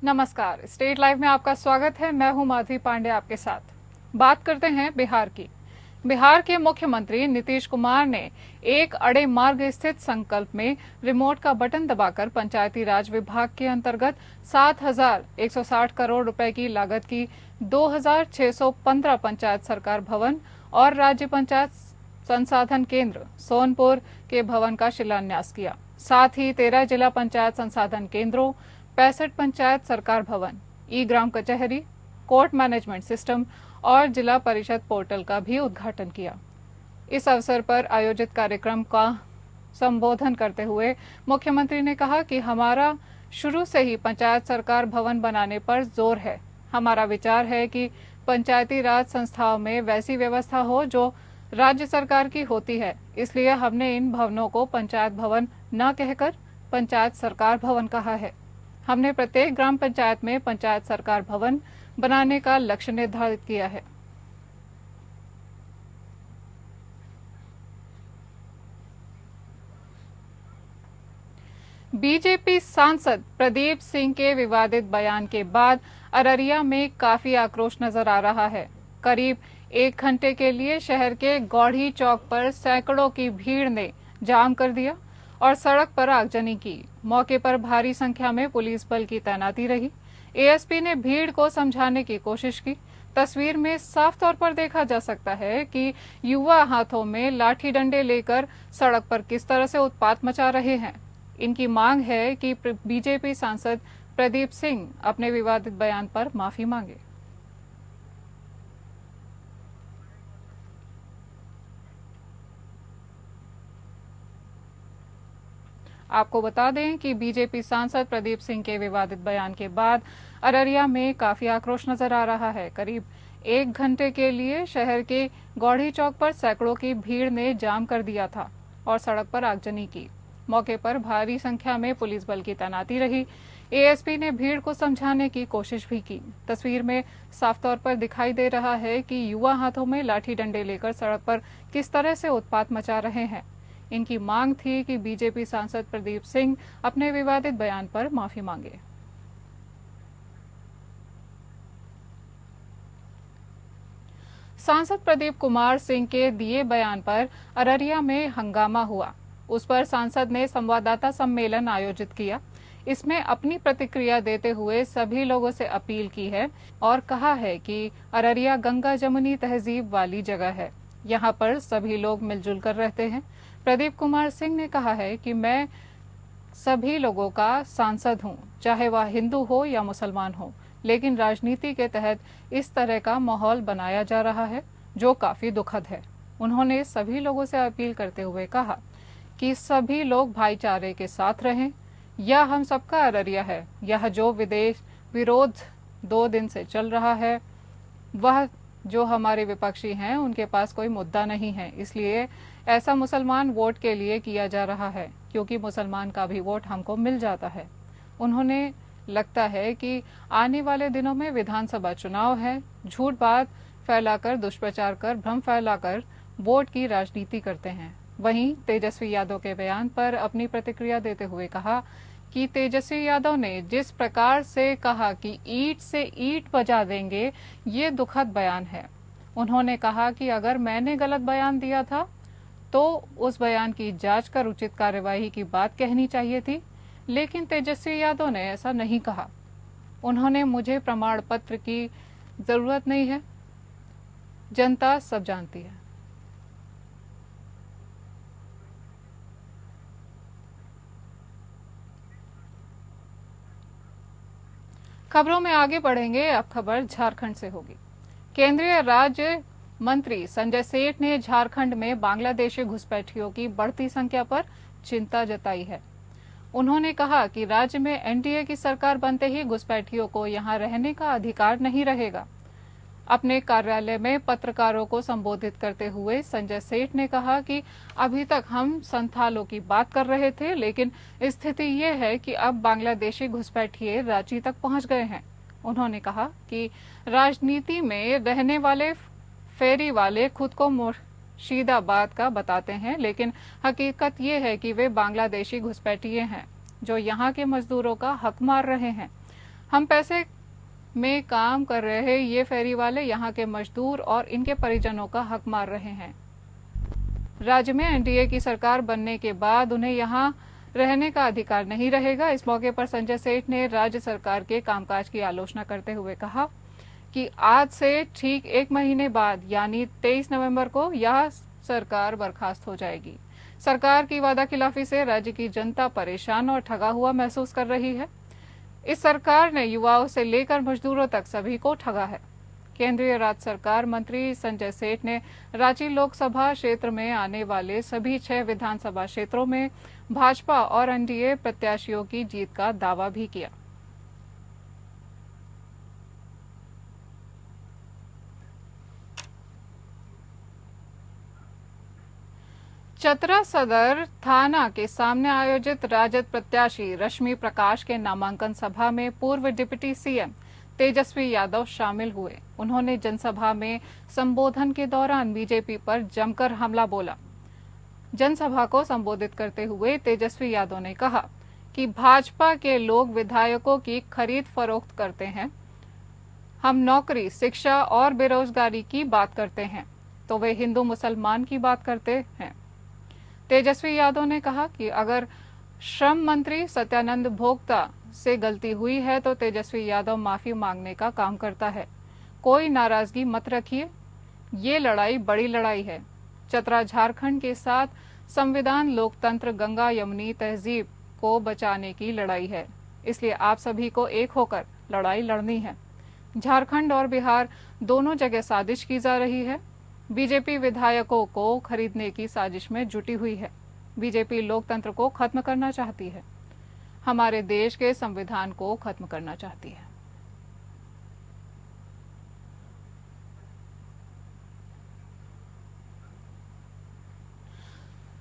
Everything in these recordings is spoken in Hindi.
नमस्कार, स्टेट लाइव में आपका स्वागत है। मैं हूं माधवी पांडे आपके साथ। बात करते हैं बिहार की। बिहार के मुख्यमंत्री नीतीश कुमार ने एक अड़े मार्ग स्थित संकल्प में रिमोट का बटन दबाकर पंचायती राज विभाग के अंतर्गत 7,160 करोड़ रुपए की लागत की 2,615 पंचायत सरकार भवन और राज्य पंचायत संसाधन केंद्र सोनपुर के भवन का शिलान्यास किया। साथ ही 13 जिला पंचायत संसाधन केंद्रों, 65 पंचायत सरकार भवन, ई ग्राम कचहरी, कोर्ट मैनेजमेंट सिस्टम और जिला परिषद पोर्टल का भी उद्घाटन किया। इस अवसर पर आयोजित कार्यक्रम का संबोधन करते हुए मुख्यमंत्री ने कहा कि हमारा शुरू से ही पंचायत सरकार भवन बनाने पर जोर है। हमारा विचार है कि पंचायती राज संस्थाओं में वैसी व्यवस्था हो जो राज्य सरकार की होती है, इसलिए हमने इन भवनों को पंचायत भवन न कहकर पंचायत सरकार भवन कहा है। हमने प्रत्येक ग्राम पंचायत में पंचायत सरकार भवन बनाने का लक्ष्य निर्धारित किया है। बीजेपी सांसद प्रदीप सिंह के विवादित बयान के बाद अररिया में काफी आक्रोश नजर आ रहा है। करीब 1 घंटे के लिए शहर के गौढ़ी चौक पर सैकड़ों की भीड़ ने जाम कर दिया और सड़क पर आगजनी की। मौके पर भारी संख्या में पुलिस बल की तैनाती रही। एएसपी ने भीड़ को समझाने की कोशिश की। तस्वीर में साफ तौर पर देखा जा सकता है कि युवा हाथों में लाठी डंडे लेकर सड़क पर किस तरह से उत्पात मचा रहे हैं। इनकी मांग है कि बीजेपी सांसद प्रदीप सिंह अपने विवादित बयान पर माफी मांगे। आपको बता दें कि बीजेपी सांसद प्रदीप सिंह के विवादित बयान के बाद अररिया में काफी आक्रोश नजर आ रहा है। करीब 1 घंटे के लिए शहर के गौढ़ी चौक पर सैकड़ों की भीड़ ने जाम कर दिया था और सड़क पर आगजनी की। मौके पर भारी संख्या में पुलिस बल की तैनाती रही। एएसपी ने भीड़ को समझाने की कोशिश भी की। तस्वीर में साफ तौर पर दिखाई दे रहा है कि युवा हाथों में लाठी डंडे लेकर सड़क पर किस तरह से उत्पात मचा रहे हैं। इनकी मांग थी कि बीजेपी सांसद प्रदीप सिंह अपने विवादित बयान पर माफी मांगे। सांसद प्रदीप कुमार सिंह के दिए बयान पर अररिया में हंगामा हुआ। उस पर सांसद ने संवाददाता सम्मेलन आयोजित किया। इसमें अपनी प्रतिक्रिया देते हुए सभी लोगों से अपील की है और कहा है कि अररिया गंगा जमुनी तहजीब वाली जगह है। यहाँ पर सभी लोग मिलजुल कर रहते हैं। प्रदीप कुमार सिंह ने कहा है कि मैं सभी लोगों का सांसद हूं, चाहे वह हिंदू हो या मुसलमान हो, लेकिन राजनीति के तहत इस तरह का माहौल बनाया जा रहा है जो काफी दुखद है। उन्होंने सभी लोगों से अपील करते हुए कहा कि सभी लोग भाईचारे के साथ रहें। यह हम सबका अररिया है। यह जो विदेश विरोध 2 दिन से चल रहा है, वह जो हमारे विपक्षी हैं उनके पास कोई मुद्दा नहीं है। इसलिए ऐसा मुसलमान वोट के लिए किया जा रहा है, क्योंकि मुसलमान का भी वोट हमको मिल जाता है। उन्होंने लगता है कि आने वाले दिनों में विधानसभा चुनाव है, झूठ बात फैलाकर, दुष्प्रचार कर, भ्रम फैलाकर वोट की राजनीति करते हैं। वहीं तेजस्वी यादव के बयान पर अपनी प्रतिक्रिया देते हुए कहा कि तेजस्वी यादव ने जिस प्रकार से कहा कि ईंट से ईंट बजा देंगे, ये दुखद बयान है। उन्होंने कहा कि अगर मैंने गलत बयान दिया था तो उस बयान की जांच कर उचित कार्यवाही की बात कहनी चाहिए थी, लेकिन तेजस्वी यादव ने ऐसा नहीं कहा। उन्होंने मुझे प्रमाण पत्र की जरूरत नहीं है, जनता सब जानती है। खबरों में आगे बढ़ेंगे। अब खबर झारखंड से होगी। केंद्रीय राज्य मंत्री संजय सेठ ने झारखंड में बांग्लादेशी घुसपैठियों की बढ़ती संख्या पर चिंता जताई है। उन्होंने कहा कि राज्य में एनडीए की सरकार बनते ही घुसपैठियों को यहां रहने का अधिकार नहीं रहेगा। अपने कार्यालय में पत्रकारों को संबोधित करते हुए संजय सेठ ने कहा कि अभी तक हम संथालों की बात कर रहे थे, लेकिन स्थिति ये है कि अब बांग्लादेशी घुसपैठिए रांची तक पहुंच गए हैं। उन्होंने कहा कि राजनीति में रहने वाले फेरी वाले खुद को मुर्शिदाबाद का बताते हैं, लेकिन हकीकत ये है कि वे बांग्लादेशी घुसपैठिए हैं जो यहाँ के मजदूरों का हक मार रहे हैं। हम पैसे में काम कर रहे ये फेरी वाले यहाँ के मजदूर और इनके परिजनों का हक मार रहे हैं। राज्य में एनडीए की सरकार बनने के बाद उन्हें यहाँ रहने का अधिकार नहीं रहेगा। इस मौके पर संजय सेठ ने राज्य सरकार के कामकाज की आलोचना करते हुए कहा कि आज से ठीक 1 महीने बाद यानी 23 नवंबर को यह सरकार बर्खास्त हो जाएगी। सरकार की वादाखिलाफी से राज्य की जनता परेशान और ठगा हुआ महसूस कर रही है। इस सरकार ने युवाओं से लेकर मजदूरों तक सभी को ठगा है। केंद्रीय राज्य सरकार मंत्री संजय सेठ ने रांची लोकसभा क्षेत्र में आने वाले सभी 6 विधानसभा क्षेत्रों में भाजपा और एनडीए प्रत्याशियों की जीत का दावा भी किया। चतरा सदर थाना के सामने आयोजित राजद प्रत्याशी रश्मि प्रकाश के नामांकन सभा में पूर्व डिप्टी सीएम तेजस्वी यादव शामिल हुए। उन्होंने जनसभा में संबोधन के दौरान बीजेपी पर जमकर हमला बोला। जनसभा को संबोधित करते हुए तेजस्वी यादव ने कहा कि भाजपा के लोग विधायकों की खरीद फरोख्त करते हैं। हम नौकरी, शिक्षा और बेरोजगारी की बात करते हैं तो वे हिंदू मुसलमान की बात करते हैं। तेजस्वी यादव ने कहा कि अगर श्रम मंत्री सत्यानंद भोक्ता से गलती हुई है तो तेजस्वी यादव माफी मांगने का काम करता है। कोई नाराजगी मत रखिए, ये लड़ाई बड़ी लड़ाई है। चतरा झारखंड के साथ संविधान, लोकतंत्र, गंगा यमुनी तहजीब को बचाने की लड़ाई है। इसलिए आप सभी को एक होकर लड़ाई लड़नी है। झारखंड और बिहार दोनों जगह साजिश की जा रही है। बीजेपी विधायकों को खरीदने की साजिश में जुटी हुई है। बीजेपी लोकतंत्र को खत्म करना चाहती है, हमारे देश के संविधान को खत्म करना चाहती है।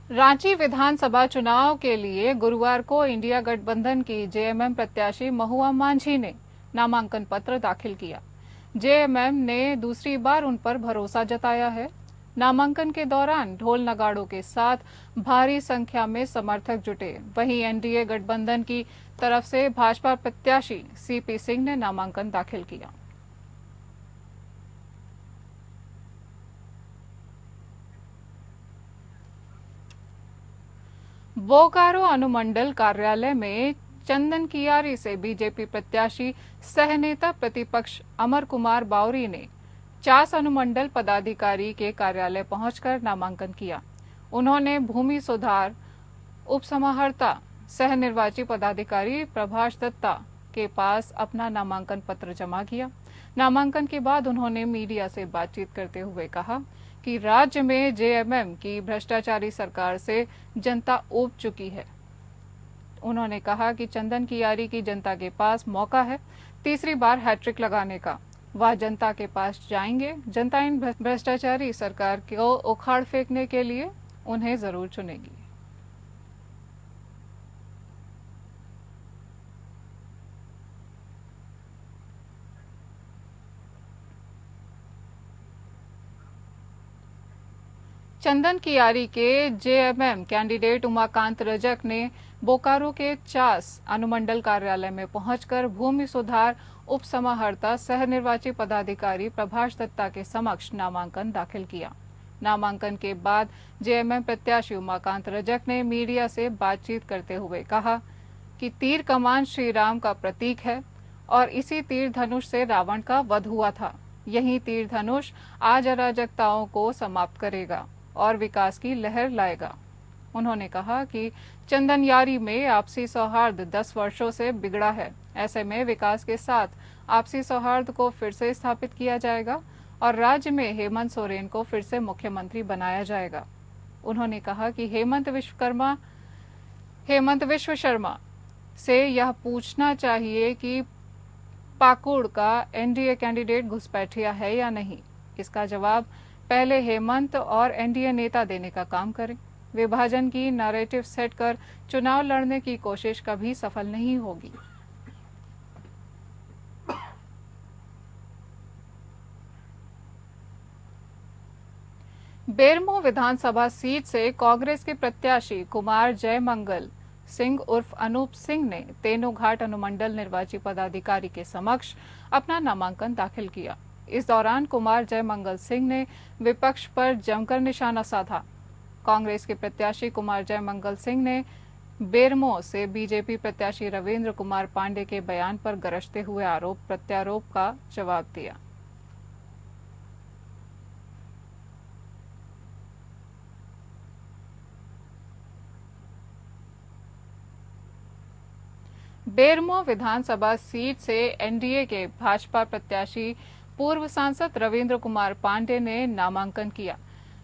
रांची विधानसभा चुनाव के लिए गुरुवार को इंडिया गठबंधन की जेएमएम प्रत्याशी महुआ मांझी ने नामांकन पत्र दाखिल किया। जेएमएम ने दूसरी बार उन पर भरोसा जताया है। नामांकन के दौरान ढोल नगाड़ों के साथ भारी संख्या में समर्थक जुटे। वहीं एनडीए गठबंधन की तरफ से भाजपा प्रत्याशी सीपी सिंह ने नामांकन दाखिल किया। बोकारो अनुमंडल कार्यालय में चंदन कियारी से बीजेपी प्रत्याशी सह नेता प्रतिपक्ष अमर कुमार बावरी ने चास अनुमंडल पदाधिकारी के कार्यालय पहुंचकर नामांकन किया। उन्होंने भूमि सुधार उपसमाहर्ता सह निर्वाची पदाधिकारी प्रभाष दत्ता के पास अपना नामांकन पत्र जमा किया। नामांकन के बाद उन्होंने मीडिया से बातचीत करते हुए कहा कि राज्य में जेएमएम की भ्रष्टाचारी सरकार से जनता ऊब चुकी है। उन्होंने कहा कि चंदन कियारी की जनता के पास मौका है तीसरी बार हैट्रिक लगाने का। वह जनता के पास जाएंगे। जनता इन भ्रष्टाचारी सरकार को उखाड़ फेंकने के लिए उन्हें जरूर चुनेगी। चंदन कियारी के जेएमएम कैंडिडेट उमाकांत रजक ने बोकारो के चास अनुमंडल कार्यालय में पहुंचकर भूमि सुधार उपसमाहर्ता सह निर्वाची पदाधिकारी प्रभाष दत्ता के समक्ष नामांकन दाखिल किया। नामांकन के बाद जेएमएम प्रत्याशी उमाकांत रजक ने मीडिया से बातचीत करते हुए कहा कि तीर कमान श्री राम का प्रतीक है और इसी तीर धनुष से रावण का वध हुआ था। यही तीर धनुष आज अराजकताओं को समाप्त करेगा और विकास की लहर लाएगा। उन्होंने कहा कि चंदनयारी में आपसी सौहार्द 10 वर्षों से बिगड़ा है। ऐसे में विकास के साथ आपसी सौहार्द को फिर से स्थापित किया जाएगा और राज्य में हेमंत सोरेन को फिर से मुख्यमंत्री बनाया जाएगा। उन्होंने कहा कि हेमंत विश्व शर्मा से यह पूछना चाहिए कि पाकुड़ का एनडीए कैंडिडेट घुसपैठिया है या नहीं। इसका जवाब पहले हेमंत और एनडीए नेता देने का काम करें। विभाजन की नैरेटिव सेट कर चुनाव लड़ने की कोशिश कभी सफल नहीं होगी। बेरमो विधानसभा सीट से कांग्रेस के प्रत्याशी कुमार जयमंगल सिंह उर्फ अनूप सिंह ने तेनूघाट अनुमंडल निर्वाची पदाधिकारी के समक्ष अपना नामांकन दाखिल किया। इस दौरान कुमार जयमंगल सिंह ने विपक्ष पर जमकर निशाना साधा। कांग्रेस के प्रत्याशी कुमार जयमंगल सिंह ने बेरमो से बीजेपी प्रत्याशी रविंद्र कुमार पांडे के बयान पर गरजते हुए आरोप प्रत्यारोप का जवाब दिया। बेरमो विधानसभा सीट से एनडीए के भाजपा प्रत्याशी पूर्व सांसद रविंद्र कुमार पांडे ने नामांकन किया।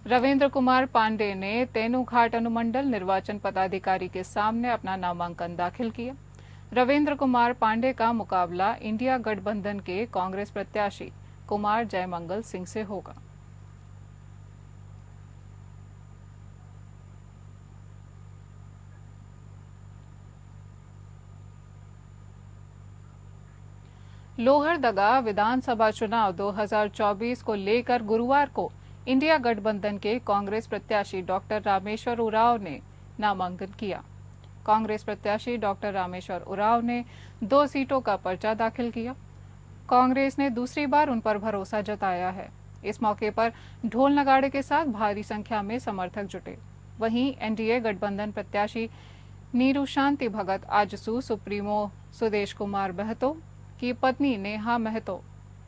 रविंद्र कुमार पांडे ने तेनूघाट अनुमंडल निर्वाचन पदाधिकारी के सामने अपना नामांकन दाखिल किया। रविंद्र कुमार पांडे का मुकाबला इंडिया गठबंधन के कांग्रेस प्रत्याशी कुमार जयमंगल सिंह से होगा। लोहरदगा विधानसभा चुनाव 2024 को लेकर गुरुवार को इंडिया गठबंधन के कांग्रेस प्रत्याशी डॉक्टर रामेश्वर उरांव ने नामांकन किया। कांग्रेस प्रत्याशी डॉक्टर रामेश्वर उरांव ने 2 सीटों का पर्चा दाखिल किया। कांग्रेस ने दूसरी बार उन पर भरोसा जताया है। इस मौके पर ढोल नगाड़े के साथ भारी संख्या में समर्थक जुटे। वहीं एनडीए गठबंधन प्रत्याशी नीरू शांति भगत आजसू सुप्रीमो सुदेश कुमार महतो की पत्नी नेहा महतो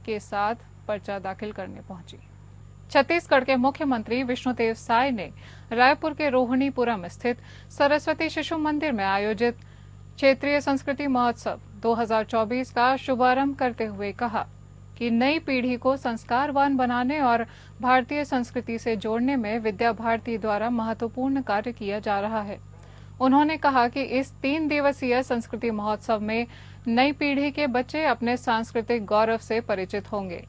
के साथ पर्चा दाखिल करने पहुंची। छत्तीसगढ़ के मुख्यमंत्री विष्णुदेव साय ने रायपुर के रोहिणीपुरम स्थित सरस्वती शिशु मंदिर में आयोजित क्षेत्रीय संस्कृति महोत्सव 2024 का शुभारंभ करते हुए कहा कि नई पीढ़ी को संस्कारवान बनाने और भारतीय संस्कृति से जोड़ने में विद्या भारती द्वारा महत्वपूर्ण कार्य किया जा रहा है। उन्होंने कहा कि इस 3 दिवसीय संस्कृति महोत्सव में नई पीढ़ी के बच्चे अपने सांस्कृतिक गौरव से परिचित होंगे,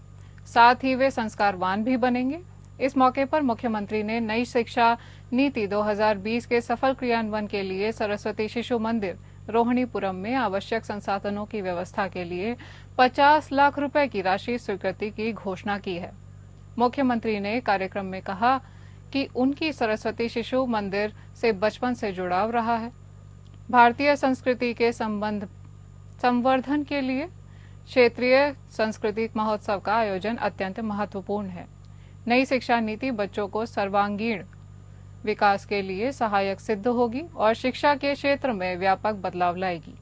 साथ ही वे संस्कारवान भी बनेंगे। इस मौके पर मुख्यमंत्री ने नई शिक्षा नीति 2020 के सफल क्रियान्वयन के लिए सरस्वती शिशु मंदिर रोहिणीपुरम में आवश्यक संसाधनों की व्यवस्था के लिए 50 लाख रुपए की राशि स्वीकृति की घोषणा की है। मुख्यमंत्री ने कार्यक्रम में कहा कि उनकी सरस्वती शिशु मंदिर से बचपन से जुड़ाव रहा है। भारतीय संस्कृति के संवर्धन के लिए क्षेत्रीय सांस्कृतिक महोत्सव का आयोजन अत्यंत महत्वपूर्ण है। नई शिक्षा नीति बच्चों को सर्वांगीण विकास के लिए सहायक सिद्ध होगी और शिक्षा के क्षेत्र में व्यापक बदलाव लाएगी।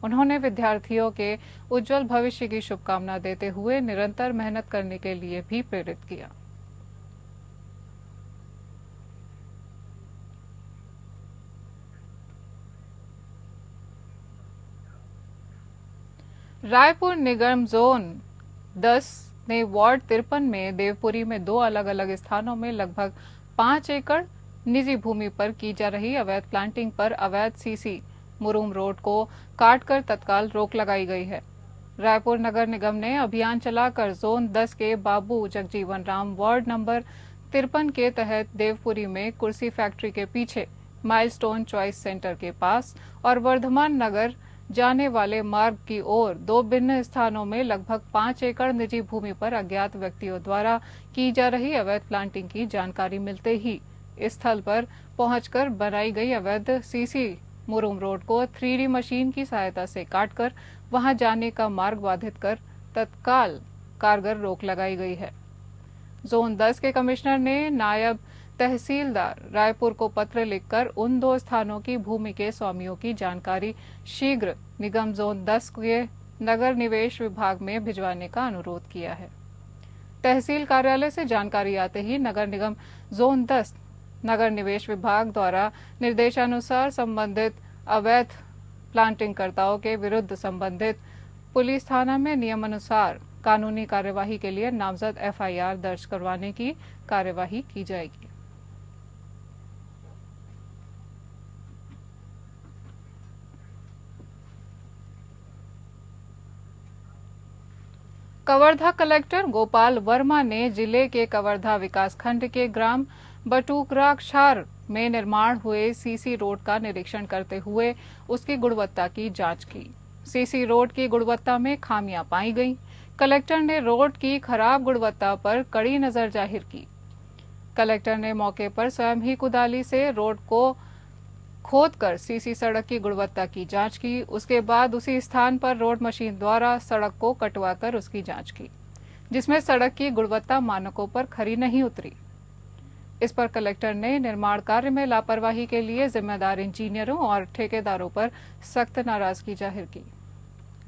उन्होंने विद्यार्थियों के उज्जवल भविष्य की शुभकामना देते हुए निरंतर मेहनत करने के लिए भी प्रेरित किया। रायपुर निगम जोन 10 ने वार्ड 53 में देवपुरी में 2 अलग अलग स्थानों में लगभग 5 एकड़ निजी भूमि पर की जा रही अवैध प्लांटिंग पर अवैध सीसी मुरुम रोड को काटकर तत्काल रोक लगाई गई है। रायपुर नगर निगम ने अभियान चलाकर जोन 10 के बाबू जगजीवन राम वार्ड नंबर 53 के तहत देवपुरी में कुर्सी फैक्ट्री के पीछे माइलस्टोन चॉइस सेंटर के पास और वर्धमान नगर जाने वाले मार्ग की ओर 2 भिन्न स्थानों में लगभग 5 एकड़ निजी भूमि पर अज्ञात व्यक्तियों द्वारा की जा रही अवैध प्लांटिंग की जानकारी मिलते ही इस स्थल पर पहुंचकर बनाई गई अवैध सीसी मुरुम रोड को 3D मशीन की सहायता से काटकर वहां जाने का मार्ग बाधित कर तत्काल कारगर रोक लगाई गई है। जोन 10 के कमिश्नर ने नायब तहसीलदार रायपुर को पत्र लिखकर उन 2 स्थानों की भूमि के स्वामियों की जानकारी शीघ्र निगम जोन 10 के नगर निवेश विभाग में भिजवाने का अनुरोध किया है। तहसील कार्यालय से जानकारी आते ही नगर निगम जोन 10 नगर निवेश विभाग द्वारा निर्देशानुसार संबंधित अवैध प्लांटिंगकर्ताओं के विरुद्ध संबंधित पुलिस थाना में नियमानुसार कानूनी कार्यवाही के लिए नामजद एफआईआर दर्ज करवाने की कार्यवाही की जाएगी। कवर्धा कलेक्टर गोपाल वर्मा ने जिले के कवर्धा विकासखंड के ग्राम बटुकराक्षार में निर्माण हुए सीसी रोड का निरीक्षण करते हुए उसकी गुणवत्ता की जांच की। सीसी रोड की गुणवत्ता में खामियां पाई गईं। कलेक्टर ने रोड की खराब गुणवत्ता पर कड़ी नजर जाहिर की। कलेक्टर ने मौके पर स्वयं ही कुदाली से रोड को खोदकर सीसी सड़क की गुणवत्ता की जांच की। उसके बाद उसी स्थान पर रोड मशीन द्वारा सड़क को कटवाकर उसकी जांच की, जिसमें सड़क की गुणवत्ता मानकों पर खरी नहीं उतरी। इस पर कलेक्टर ने निर्माण कार्य में लापरवाही के लिए जिम्मेदार इंजीनियरों और ठेकेदारों पर सख्त नाराजगी जाहिर की।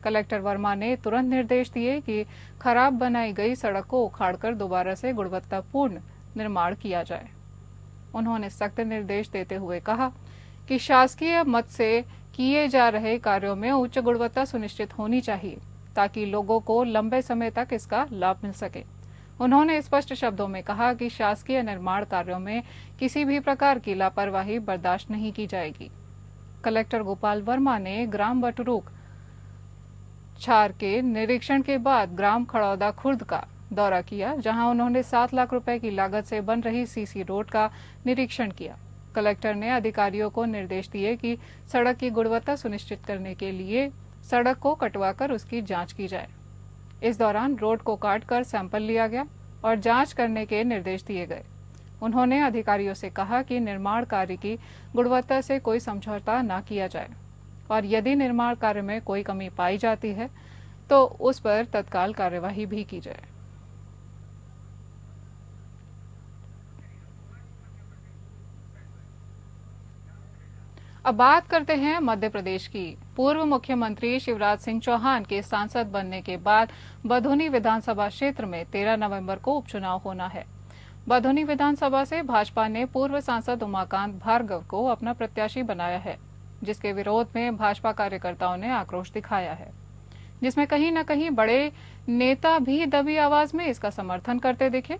कलेक्टर वर्मा ने तुरंत निर्देश दिए कि खराब बनाई गई सड़क को उखाड़कर दोबारा से गुणवत्तापूर्ण निर्माण किया जाए। उन्होंने सख्त निर्देश देते हुए कहा कि शासकीय मद से किए जा रहे कार्यों में उच्च गुणवत्ता सुनिश्चित होनी चाहिए, ताकि लोगों को लंबे समय तक इसका लाभ मिल सके। उन्होंने स्पष्ट शब्दों में कहा कि शासकीय निर्माण कार्यों में किसी भी प्रकार की लापरवाही बर्दाश्त नहीं की जाएगी। कलेक्टर गोपाल वर्मा ने ग्राम बटरूक छार के निरीक्षण के बाद ग्राम खड़ौदा खुर्द का दौरा किया, जहां उन्होंने 7 लाख रुपए की लागत से बन रही सीसी रोड का निरीक्षण किया। कलेक्टर ने अधिकारियों को निर्देश दिए कि सड़क की गुणवत्ता सुनिश्चित करने के लिए सड़क को कटवाकर उसकी जांच की जाए। इस दौरान रोड को काटकर सैंपल लिया गया और जांच करने के निर्देश दिए गए। उन्होंने अधिकारियों से कहा कि निर्माण कार्य की गुणवत्ता से कोई समझौता न किया जाए और यदि निर्माण कार्य में कोई कमी पाई जाती है तो उस पर तत्काल कार्यवाही भी की जाए। अब बात करते हैं मध्य प्रदेश की। पूर्व मुख्यमंत्री शिवराज सिंह चौहान के सांसद बनने के बाद बधौनी विधानसभा क्षेत्र में 13 नवंबर को उपचुनाव होना है। बधौनी विधानसभा से भाजपा ने पूर्व सांसद उमाकांत भार्गव को अपना प्रत्याशी बनाया है, जिसके विरोध में भाजपा कार्यकर्ताओं ने आक्रोश दिखाया है, जिसमें कहीं न कहीं बड़े नेता भी दबी आवाज में इसका समर्थन करते दिखे।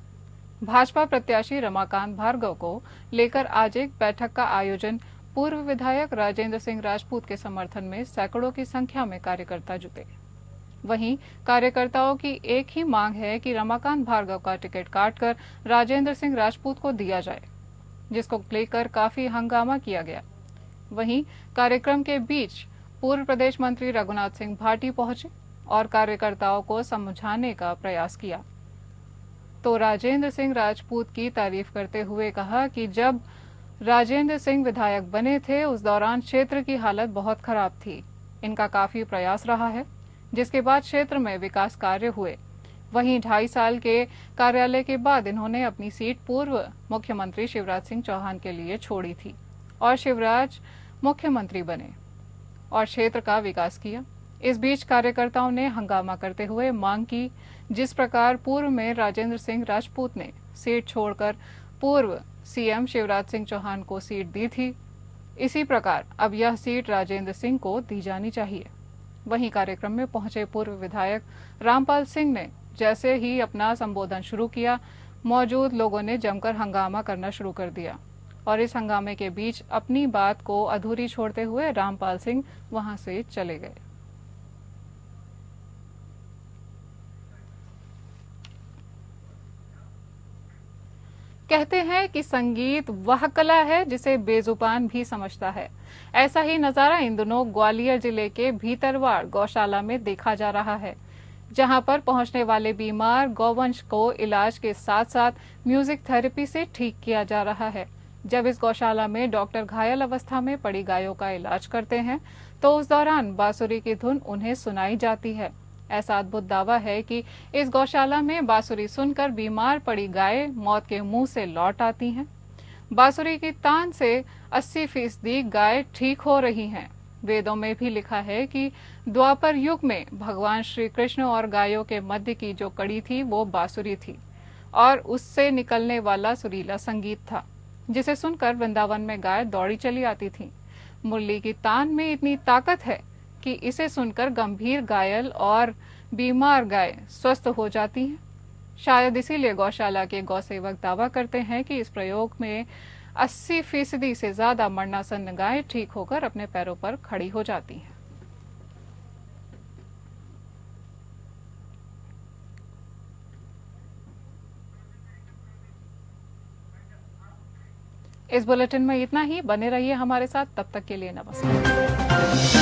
भाजपा प्रत्याशी रमाकांत भार्गव को लेकर आज एक बैठक का आयोजन पूर्व विधायक राजेंद्र सिंह राजपूत के समर्थन में सैकड़ों की संख्या में कार्यकर्ता जुटे। वहीं कार्यकर्ताओं की एक ही मांग है कि रमाकांत भार्गव का टिकट काटकर राजेंद्र सिंह राजपूत को दिया जाए, जिसको लेकर काफी हंगामा किया गया। वहीं कार्यक्रम के बीच पूर्व प्रदेश मंत्री रघुनाथ सिंह भाटी पहुंचे और कार्यकर्ताओं को समझाने का प्रयास किया, तो राजेंद्र सिंह राजपूत की तारीफ करते हुए कहा कि जब राजेंद्र सिंह विधायक बने थे उस दौरान क्षेत्र की हालत बहुत खराब थी। इनका काफी प्रयास रहा है, जिसके बाद क्षेत्र में विकास कार्य हुए। वहीं 2.5 साल के कार्यालय के बाद इन्होंने अपनी सीट पूर्व मुख्यमंत्री शिवराज सिंह चौहान के लिए छोड़ी थी और शिवराज मुख्यमंत्री बने और क्षेत्र का विकास किया। इस बीच कार्यकर्ताओं ने हंगामा करते हुए मांग की, जिस प्रकार पूर्व में राजेंद्र सिंह राजपूत ने सीट छोड़कर पूर्व सीएम शिवराज सिंह चौहान को सीट दी थी, इसी प्रकार अब यह सीट राजेंद्र सिंह को दी जानी चाहिए। वहीं कार्यक्रम में पहुंचे पूर्व विधायक रामपाल सिंह ने जैसे ही अपना संबोधन शुरू किया, मौजूद लोगों ने जमकर हंगामा करना शुरू कर दिया और इस हंगामे के बीच अपनी बात को अधूरी छोड़ते हुए रामपाल सिंह वहां से चले गए। कहते हैं कि संगीत वह कला है जिसे बेजुबान भी समझता है। ऐसा ही नजारा इन दिनों ग्वालियर जिले के भीतरवाड़ गौशाला में देखा जा रहा है, जहां पर पहुंचने वाले बीमार गौवंश को इलाज के साथ साथ म्यूजिक थेरेपी से ठीक किया जा रहा है। जब इस गौशाला में डॉक्टर घायल अवस्था में पड़ी गायों का इलाज करते हैं तो उस दौरान बांसुरी की धुन उन्हें सुनाई जाती है। ऐसा अद्भुत दावा है कि इस गौशाला में बांसुरी सुनकर बीमार पड़ी गाय मौत के मुंह से लौट आती हैं। बांसुरी की तान से 80% गाय ठीक हो रही हैं। वेदों में भी लिखा है कि द्वापर युग में भगवान श्री कृष्ण और गायों के मध्य की जो कड़ी थी वो बांसुरी थी और उससे निकलने वाला सुरीला संगीत था, जिसे सुनकर वृंदावन में गाय दौड़ी चली आती थी। मुरली की तान में इतनी ताकत है कि इसे सुनकर गंभीर घायल और बीमार गाय स्वस्थ हो जाती हैं। शायद इसीलिए गौशाला के गौसेवक दावा करते हैं कि इस प्रयोग में 80% से ज्यादा मरणासन्न गाय ठीक होकर अपने पैरों पर खड़ी हो जाती हैं। इस बुलेटिन में इतना ही। बने रहिए हमारे साथ, तब तक के लिए नमस्कार।